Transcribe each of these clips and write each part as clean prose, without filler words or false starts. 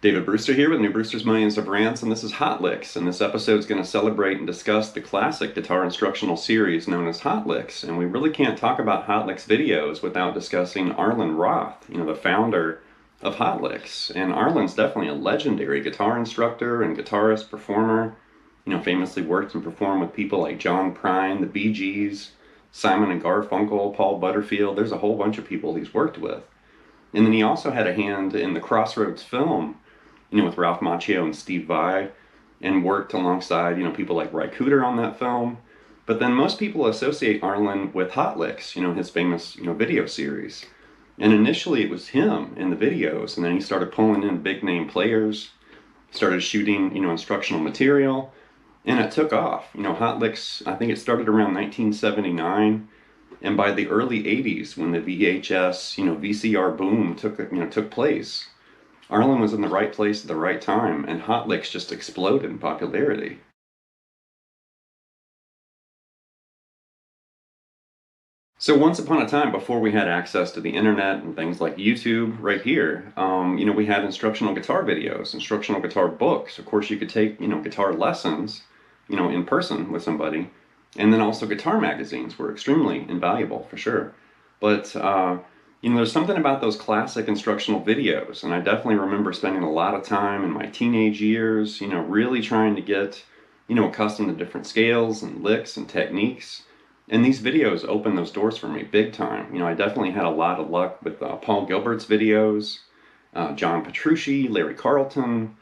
David Brewster here with New Brewster's Millions of Rants, and this is Hot Licks. And this episode is going to celebrate and discuss the classic guitar instructional series known as Hot Licks. And we really can't talk about Hot Licks videos without discussing Arlen Roth, the founder of Hot Licks. And Arlen's definitely a legendary guitar instructor and guitarist, performer. Famously worked and performed with people like John Prine, the Bee Gees, Simon and Garfunkel, Paul Butterfield. There's a whole bunch of people he's worked with. And then he also had a hand in the Crossroads film, with Ralph Macchio and Steve Vai, and worked alongside, people like Ry Cooder on that film. But then most people associate Arlen with Hot Licks, his famous, video series. And initially it was him in the videos, and then he started pulling in big name players, started shooting, instructional material, and it took off. Hot Licks, I think it started around 1979, and by the early 80s, when the VHS, VCR boom took place, Arlen was in the right place at the right time, and Hot Licks just exploded in popularity. So once upon a time, before we had access to the internet and things like YouTube right here, we had instructional guitar videos, instructional guitar books. Of course, you could take, guitar lessons, in person with somebody. And then also guitar magazines were extremely invaluable, for sure. But, there's something about those classic instructional videos, and I definitely remember spending a lot of time in my teenage years, really trying to get, accustomed to different scales and licks and techniques. And these videos opened those doors for me big time. I definitely had a lot of luck with Paul Gilbert's videos, John Petrucci, Larry Carlton,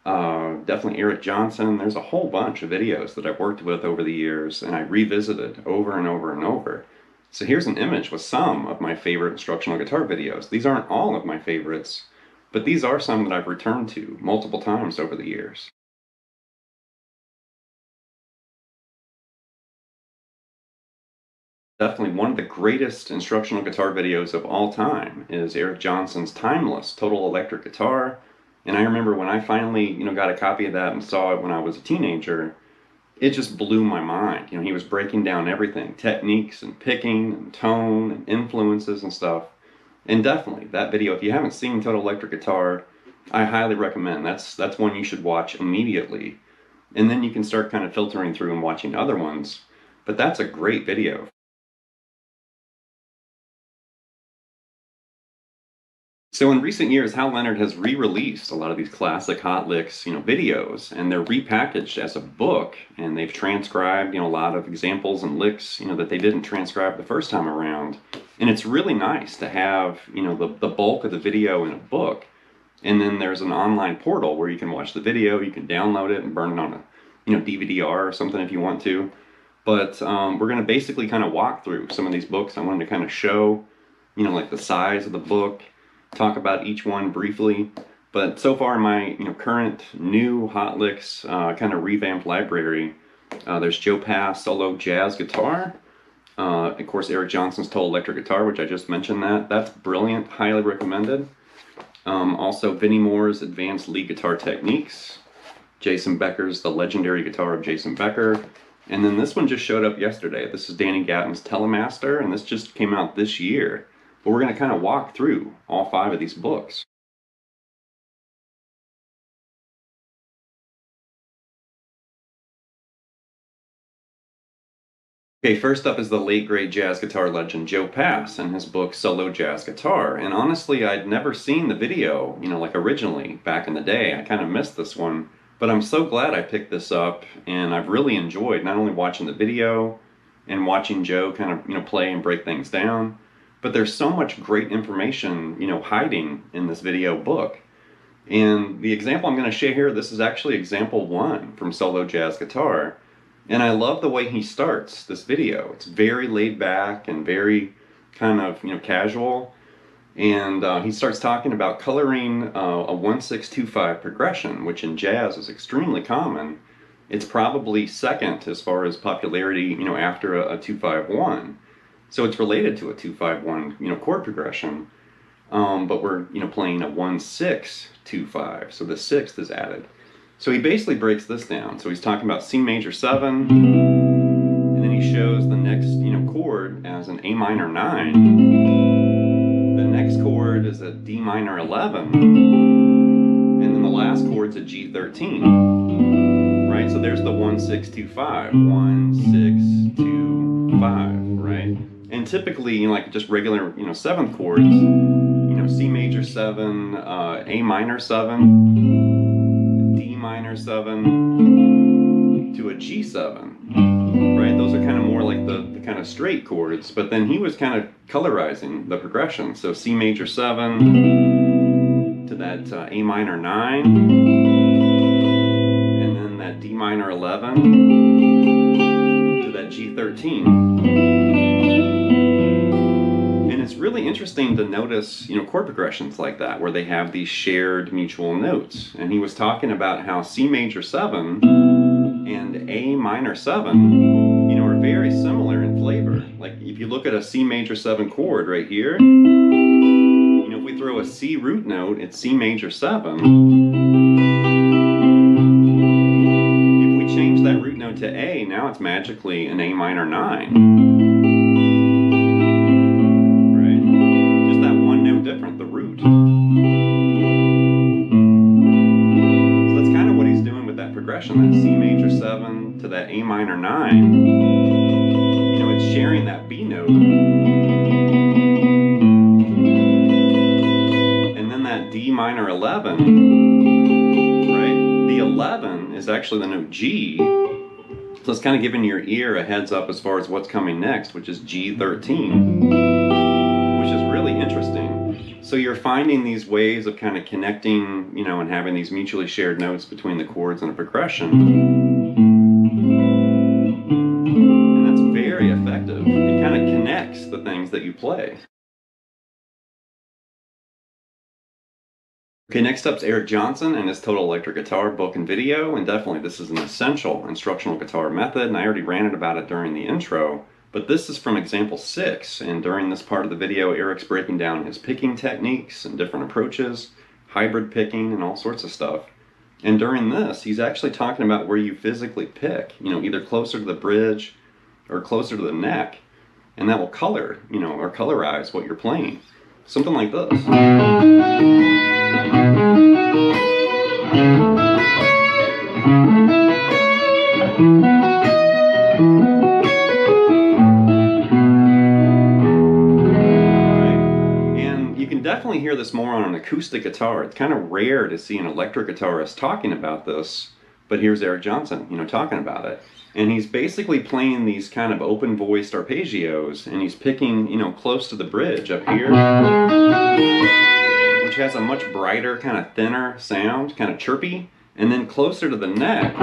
definitely Eric Johnson. There's a whole bunch of videos that I've worked with over the years, and I revisited over and over and over. So here's an image with some of my favorite instructional guitar videos. These aren't all of my favorites, but these are some that I've returned to multiple times over the years. Definitely one of the greatest instructional guitar videos of all time is Eric Johnson's Timeless Total Electric Guitar. And I remember when I finally, got a copy of that and saw it when I was a teenager, it just blew my mind. He was breaking down everything, techniques and picking and tone and influences and stuff. And definitely that video, if you haven't seen Total Electric Guitar, I highly recommend. That's one you should watch immediately. And then you can start kind of filtering through and watching other ones. But that's a great video. So in recent years, Hal Leonard has re-released a lot of these classic Hot Licks, videos, and they're repackaged as a book, and they've transcribed, a lot of examples and licks, that they didn't transcribe the first time around. And it's really nice to have, the bulk of the video in a book, and then there's an online portal where you can watch the video, you can download it and burn it on a, DVD-R or something if you want to. But we're going to basically kind of walk through some of these books. I wanted to kind of show, like the size of the book, talk about each one briefly. But so far in my current new Hot Licks kind of revamped library, there's Joe Pass solo jazz guitar, of course Eric Johnson's Total Electric Guitar, which I just mentioned. That's brilliant, highly recommended. Also Vinnie Moore's Advanced Lead Guitar Techniques, Jason Becker's The Legendary Guitar of Jason Becker, and then this one just showed up yesterday. This is Danny Gatton's Telemaster, and this just came out this year. But we're going to kind of walk through all 5 of these books. Okay, first up is the late great jazz guitar legend Joe Pass and his book Solo Jazz Guitar. And honestly, I'd never seen the video, like originally back in the day. I kind of missed this one, but I'm so glad I picked this up, and I've really enjoyed not only watching the video and watching Joe kind of, play and break things down, but there's so much great information, hiding in this video book. And the example I'm going to share here, this is actually example 1 from Solo Jazz Guitar. And I love the way he starts this video. It's very laid back and very kind of, casual. And he starts talking about coloring a 1-6-2-5 progression, which in jazz is extremely common. It's probably second as far as popularity, after a 2-5-1. So it's related to a 2-5-1, chord progression, but we're, playing a 1-6-2-5, so the 6th is added. So he basically breaks this down. So he's talking about C major 7, and then he shows the next, chord as an A minor 9. The next chord is a D minor 11, and then the chords at G13, right? So there's the 1, 6, 2, 5, 1, 6, 2, 5, right? And typically, you know, like just regular, you know, 7th chords, you know, C major 7, A minor 7, D minor 7, to a G7, right? Those are kind of more like the kind of straight chords, but then he was kind of colorizing the progression. So C major 7 to that A minor 9, and then that D minor 11 to that G13. And it's really interesting to notice, you know, chord progressions like that, where they have these shared mutual notes. And he was talking about how C major 7 and A minor 7, you know, are very similar in flavor. Like if you look at a C major 7 chord right here, you know, if we throw a C root note, it's C major 7. If we change that root note to A, now it's magically an A minor 9. Different, the root. So that's kind of what he's doing with that progression, that C major 7 to that A minor 9. You know, it's sharing that B note. And then that D minor 11, right? The 11 is actually the note G. So it's kind of giving your ear a heads up as far as what's coming next, which is G13, which is really interesting. So you're finding these ways of kind of connecting, you know, and having these mutually shared notes between the chords and a progression. And that's very effective. It kind of connects the things that you play. Okay, next up's Eric Johnson and his Total Electric Guitar book and video, and definitely this is an essential instructional guitar method, and I already ranted about it during the intro. But this is from example 6, and during this part of the video, Eric's breaking down his picking techniques and different approaches, hybrid picking and all sorts of stuff. And during this, he's actually talking about where you physically pick, you know, either closer to the bridge or closer to the neck, and that will color, you know, or colorize what you're playing. Something like this. Definitely hear this more on an acoustic guitar. It's kind of rare to see an electric guitarist talking about this, but here's Eric Johnson, you know, talking about it. And he's basically playing these kind of open-voiced arpeggios, and he's picking, you know, close to the bridge up here, which has a much brighter, kind of thinner sound, kind of chirpy, and then closer to the neck,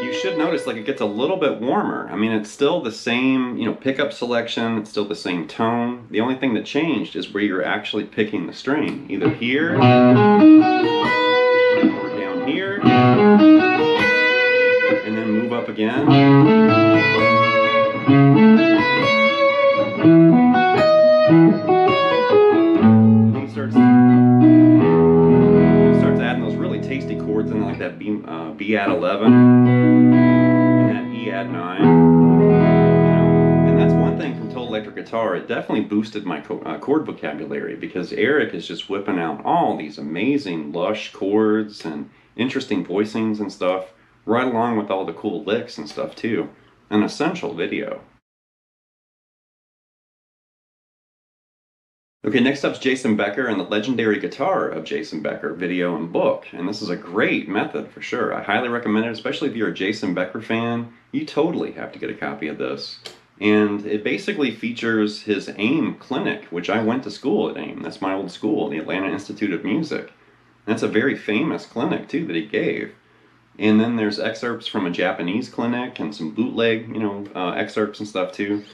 you should notice like it gets a little bit warmer. I mean, it's still the same, you know, pickup selection, it's still the same tone. The only thing that changed is where you're actually picking the string, either here or down here, and then move up again. And he starts adding those really tasty chords in, like that B add 11 and that E add 9. You know, and that's one thing from Total Electric Guitar. It definitely boosted my chord vocabulary, because Eric is just whipping out all these amazing lush chords and interesting voicings and stuff, right along with all the cool licks and stuff too. An essential video. Okay, next up's Jason Becker and the legendary guitar of Jason Becker video and book. And this is a great method for sure. I highly recommend it, especially if you're a Jason Becker fan. You totally have to get a copy of this. And it basically features his AIM clinic, which I went to school at AIM. That's my old school, the Atlanta Institute of Music. That's a very famous clinic too that he gave. And then there's excerpts from a Japanese clinic and some bootleg, you know, excerpts and stuff too.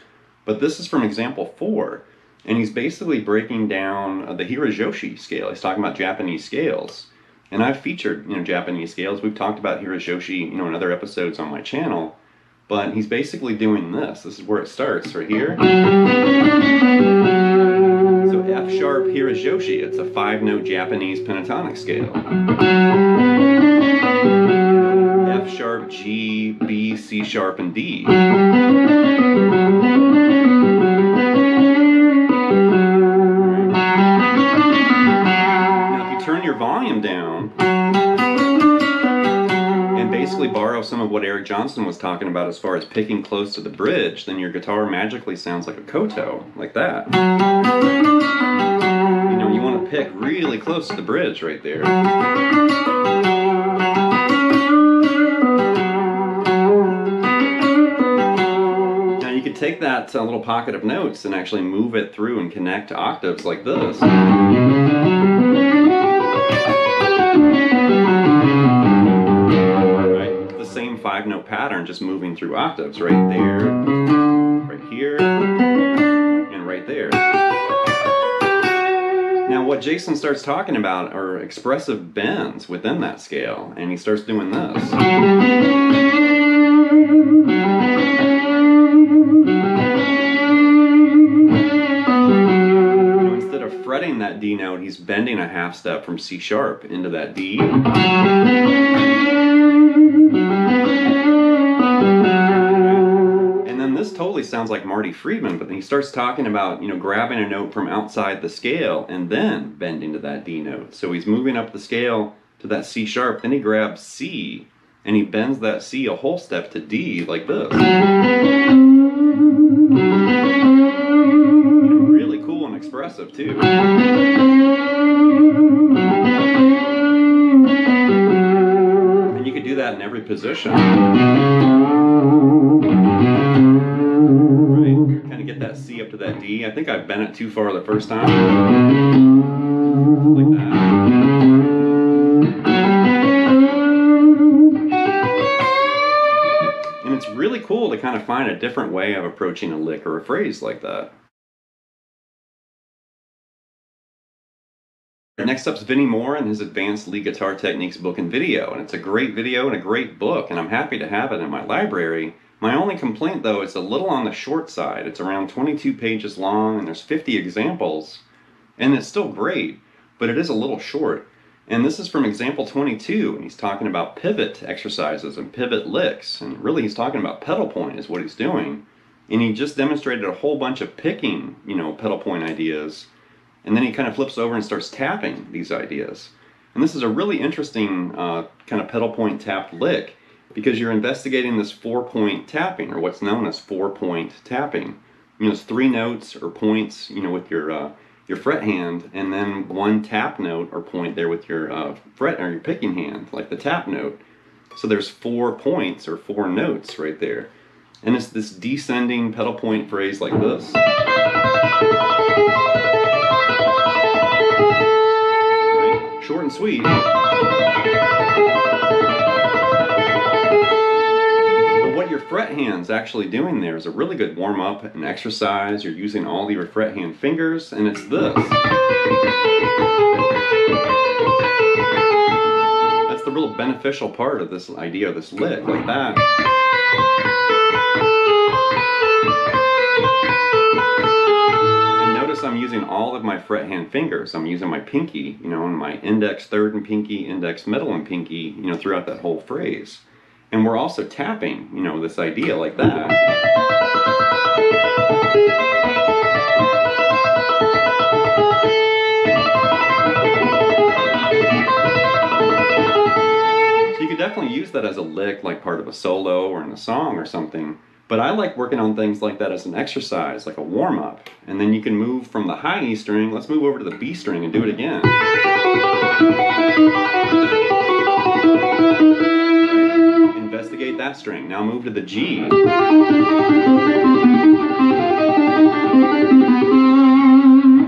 But this is from example 4. And he's basically breaking down the Hirajoshi scale. He's talking about Japanese scales. And I've featured, you know, Japanese scales. We've talked about Hirajoshi, you know, in other episodes on my channel. But he's basically doing this. This is where it starts, right here. So F sharp Hirajoshi. It's a 5-note Japanese pentatonic scale. F sharp, G, B, C sharp, and D. Turn your volume down, borrow some of what Eric Johnson was talking about as far as picking close to the bridge, then your guitar magically sounds like a koto, like that. You know, you want to pick really close to the bridge right there. Now you could take that little pocket of notes and actually move it through and connect to octaves like this. Same 5-note pattern, just moving through octaves right there, right here, and right there. Now what Jason starts talking about are expressive bends within that scale, and he starts doing this. You know, instead of fretting that D note, he's bending a half step from C sharp into that D. This totally sounds like Marty Friedman, but then he starts talking about, you know, grabbing a note from outside the scale and then bending to that D note. So he's moving up the scale to that C sharp, then he grabs C and he bends that C a whole step to D like this. Really cool and expressive too. And you could do that in every position. Get that C up to that D. I think I bent it too far the first time. Like that. And it's really cool to kind of find a different way of approaching a lick or a phrase like that. Next up's Vinnie Moore and his Advanced Lead Guitar Techniques book and video. And it's a great video and a great book, and I'm happy to have it in my library. My only complaint, though, it's a little on the short side. It's around 22 pages long, and there's 50 examples, and it's still great, but it is a little short. And this is from example 22, and he's talking about pivot exercises and pivot licks, and really he's talking about pedal point is what he's doing. And he just demonstrated a whole bunch of picking, you know, pedal point ideas, and then he kind of flips over and starts tapping these ideas. And this is a really interesting kind of pedal point tapped lick, because you're investigating this 4-point tapping, or what's known as 4-point tapping. You know, it's 3 notes or points, you know, with your fret hand, and then 1 tap note or point there with your fret or your picking hand, like the tap note. So there's 4 points or 4 notes right there, and it's this descending pedal point phrase like this. Right? Short and sweet. What your fret hand's actually doing there is a really good warm-up and exercise. You're using all your fret hand fingers, and it's this. That's the real beneficial part of this idea of this lick, like that. And notice I'm using all of my fret hand fingers. I'm using my pinky, you know, and my index third and pinky, index middle and pinky, you know, throughout that whole phrase. And we're also tapping, you know, this idea like that. So you could definitely use that as a lick, like part of a solo or in a song or something. But I like working on things like that as an exercise, like a warm-up. And then you can move from the high E string, let's move over to the B string and do it again. Investigate that string. Now move to the G. Do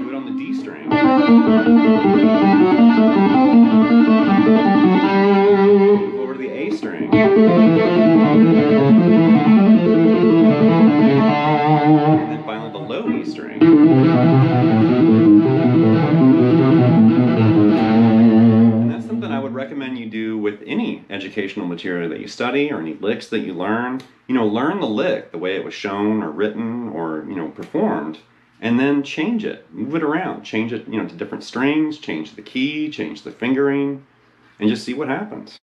it on the D string. Move over to the A string. And then finally the low E string. And that's something I would recommend you do with any educational material that you study or any licks that you learn. You know, learn the lick the way it was shown or written or, you know, performed, and then change it, move it around, change it, you know, to different strings, change the key, change the fingering, and just see what happens.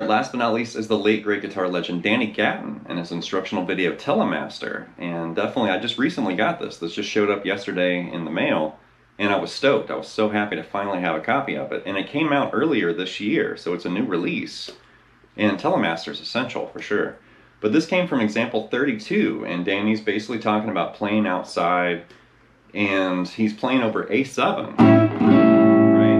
Last but not least is the late great guitar legend Danny Gatton and his instructional video Telemaster. And definitely, I just recently got this. This just showed up yesterday in the mail. And I was stoked. I was so happy to finally have a copy of it. And it came out earlier this year, so it's a new release. And Telemaster is essential for sure. But this came from example 32, and Danny's basically talking about playing outside, and he's playing over A7, right?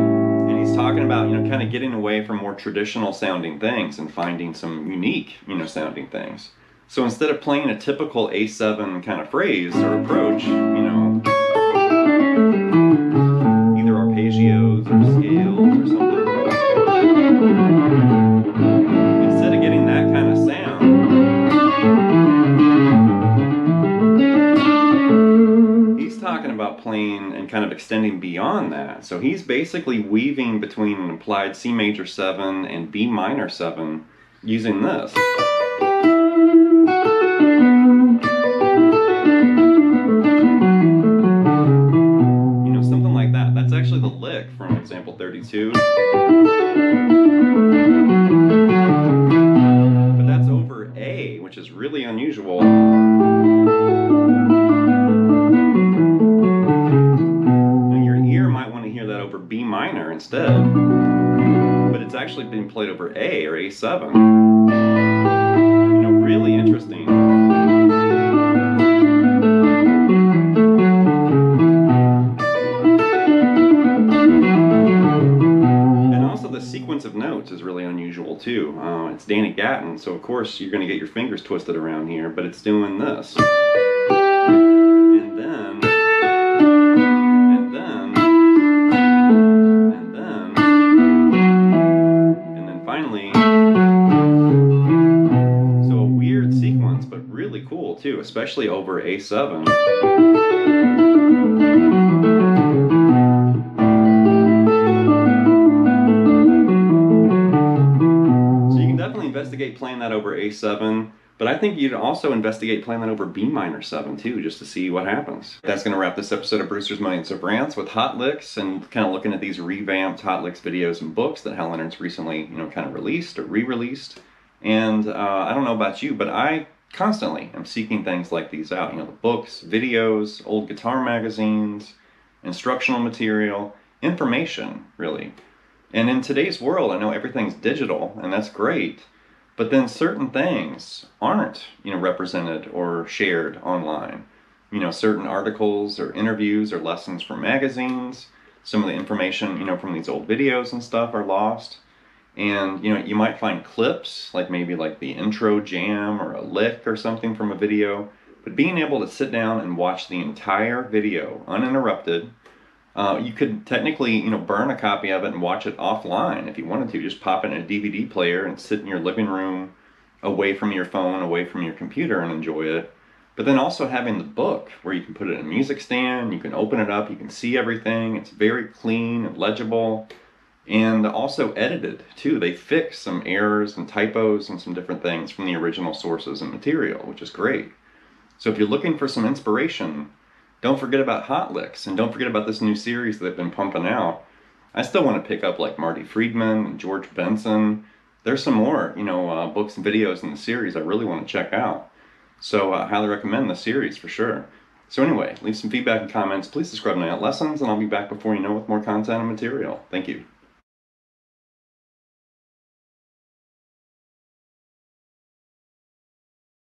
And he's talking about, kind of getting away from more traditional sounding things and finding some unique, sounding things. So instead of playing a typical A7 kind of phrase or approach, either arpeggios or scales or something, instead of getting that kind of sound, he's talking about playing and kind of extending beyond that. So he's basically weaving between an implied C major 7 and B minor 7 using this. Something like that. That's actually the lick from example 32. But that's over A, which is really unusual. And your ear might want to hear that over B minor instead. But it's actually being played over A or A7. Really interesting. Sequence of notes is really unusual too. It's Danny Gatton, so of course you're going to get your fingers twisted around here, but it's doing this. And then, and then, and then, and then finally. So a weird sequence, but really cool too, especially over A7. Investigate playing that over A7, but I think you'd also investigate playing that over B minor 7 too, just to see what happens. That's going to wrap this episode of Brewster's Millions of Rants with hot licks and kind of looking at these revamped hot licks videos and books that Hal Leonard's recently, kind of released or re-released. And I don't know about you, but I constantly am seeking things like these out. The books, videos, old guitar magazines, instructional material, information, really. And in today's world, I know everything's digital, and that's great. But then certain things aren't, represented or shared online. Certain articles or interviews or lessons from magazines, some of the information, from these old videos and stuff are lost. And, you might find clips, maybe the intro jam or a lick or something from a video. But being able to sit down and watch the entire video uninterrupted, you could technically, burn a copy of it and watch it offline if you wanted to. Just pop it in a DVD player and sit in your living room away from your phone, away from your computer and enjoy it. But then also having the book where you can put it in a music stand, you can open it up, you can see everything. It's very clean and legible and also edited too. They fix some errors and typos and some different things from the original sources and material, which is great. So if you're looking for some inspiration, don't forget about hot licks, and don't forget about this new series that they've been pumping out. I still want to pick up Marty Friedman and George Benson. There's some more, books and videos in the series I really want to check out. So I highly recommend the series for sure. So anyway, leave some feedback and comments. Please subscribe to Night Lessons, and I'll be back before you know with more content and material. Thank you.